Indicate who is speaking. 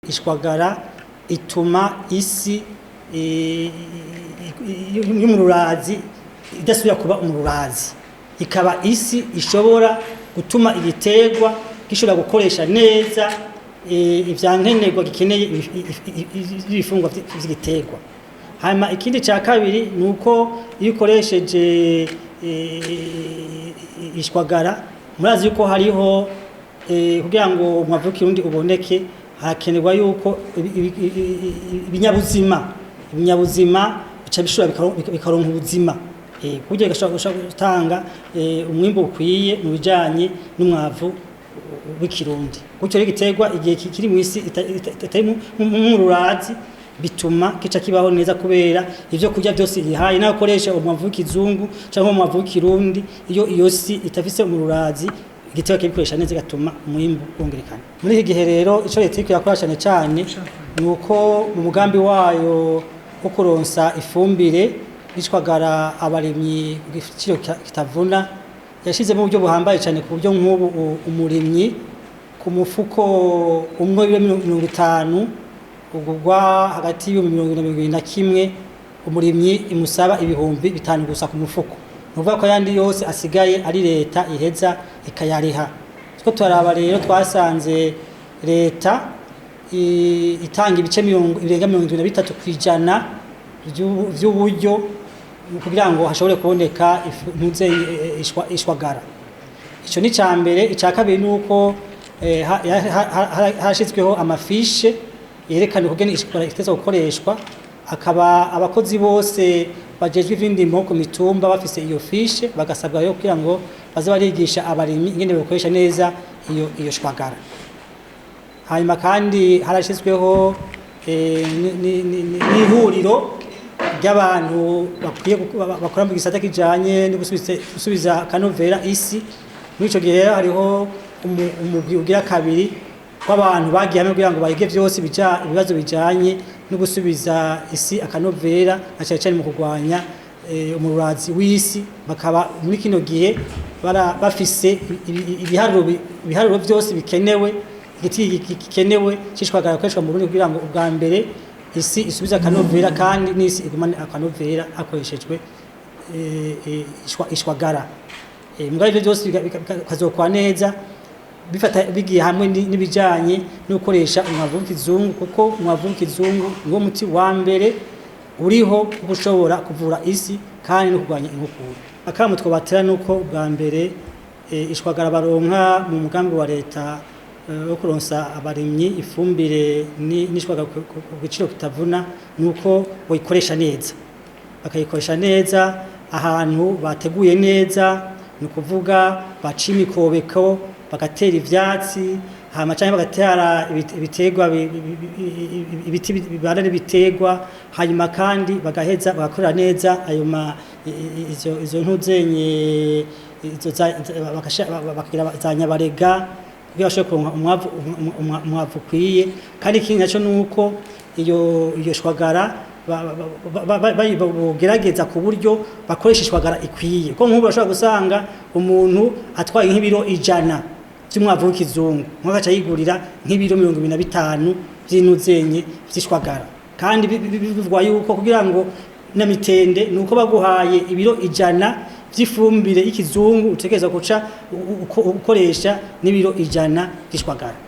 Speaker 1: ishwagara ituma isi y'umururazi idasubira kuba umururazi, ikaba isi ishobora gutuma igiterwa gishobora gukoresha neza ivyankenerwa gikeneye ibifungwa vy'igiterwa. Hanyuma ikindi ca kabiri nuko iyo ukoresheje ishwagara murazi yuko hariho kugira ngo umwavu w'ikirundi uboneke harakenerwa yuko ibinyabuzima bica bishobora bikaronka ubuzima kugira gashobora gutanga umwimbo ukwiye mu bijanye n'umwavu w'ikirundi. Gutyo igiterwa igihe kiri mu isi itari mu rurazi bituma kica kibaho neza kubera ivyo kurya byose yihaye naho koresha umwavu w'ikizungu cyangwa umwavu w'ikirundi. Iyo si itafise umururazi igiterwa kibikoresha neza gatuma umwimbo wongerekana. Muri iki gihe rero ico leta iriko yakora cyane nuko mu mugambi wayo wo kuronsa ifumbire ishwagara abarimyi ku giciro kitavuna yashizemo uburyo buhambaye cyane ku buryo nk'ubu umurimyi ku mufuko umwe w'ibiro 50 ugurwa hagati y'21 umurimyi imusaba ibihumbi 5 gusa ku mufuko. Nuvuga ko yandi yose asigaye ari leta iheza ikayariha. Tiko turaraba rero twasanze leta itanga ibice birenga 23% vy'uburyo kugira ngo hashobore kuboneka ishwagara. Ico ni cambere. Ica kabiri nuko hashizweho amafishe yerekana kugena ishwagara iteza gukoreshwa, akaba abakozi bose bajejwe ivy'indimo ku mitumba bafise iyo fishe bagasabwa yo kugira ngo baze barigisha abarimyi ingene bakoresha neza iyo shwagara. Hanyuma kandi harashizweho n'ihuriro ry'abantu bakwiye bakora mu gisata kijanye no gusubiza kanovera isi. Muri ico gihe hariho umugwi ugira kabiri w'abantu bagiye hamwe kugira ngo bayige vyose ibibazo bijanye no gusubiza isi akanovera na cyane mu kurwanya umururazi w'isi. Bakaba muri kino gihe bafise ibiharuro byose bikenewe, igiti gikenewe cishwagara gukoreshwa mu Burundi kugira ngo ubwa mbere isi isubiza akanovera kandi n'isi igumane akanovera akoreshejwe ishwagara. Mbwa ivyo byose bikazokwa neza bifata bigiye hamwe n'ibijanye no gukoresha umwavu w'ikizungu, kuko umwavu w'ikizungu niwo muti wa mbere uriho gushobora kuvura isi kandi no kurwanya inkukura. Akamu twobatera nuko bwa mbere ishwagara baronka mu mugambi wa leta wo kuronsa abarimyi ifumbire n'ishwagara ku giciro kitavuna nuko boyikoresha neza, bakayikoresha neza ahantu bateguye neza, nukuvuga baca imikobeko bagatera ivyatsi hama canke bagatera ibiterwa ibiti bibana n'ibiterwa, hanyuma kandi bagaheza bagakorera neza ayo izo ntuzenye bakagira za nyabarega kugira bashobore kuronka umwavu ukwiye. Kandi ikindi naco nuko iyo shwagara bagerageza ku buryo bakoresha ishwagara ikwiye, ko nk'ubu bashobora gusanga umuntu atwaye nk'ibiro 100 by'umwavu w'ikizungu mwagaca yigurira nk'ibiro 25 by'intuzenye vy'ishwagara, kandi bivugwa yuko kugira ngo namitende nuko baguhaye ibiro 100 by'ifumbire y'ikizungu utegereza guca ukoresha n'ibiro 100 by'ishwagara.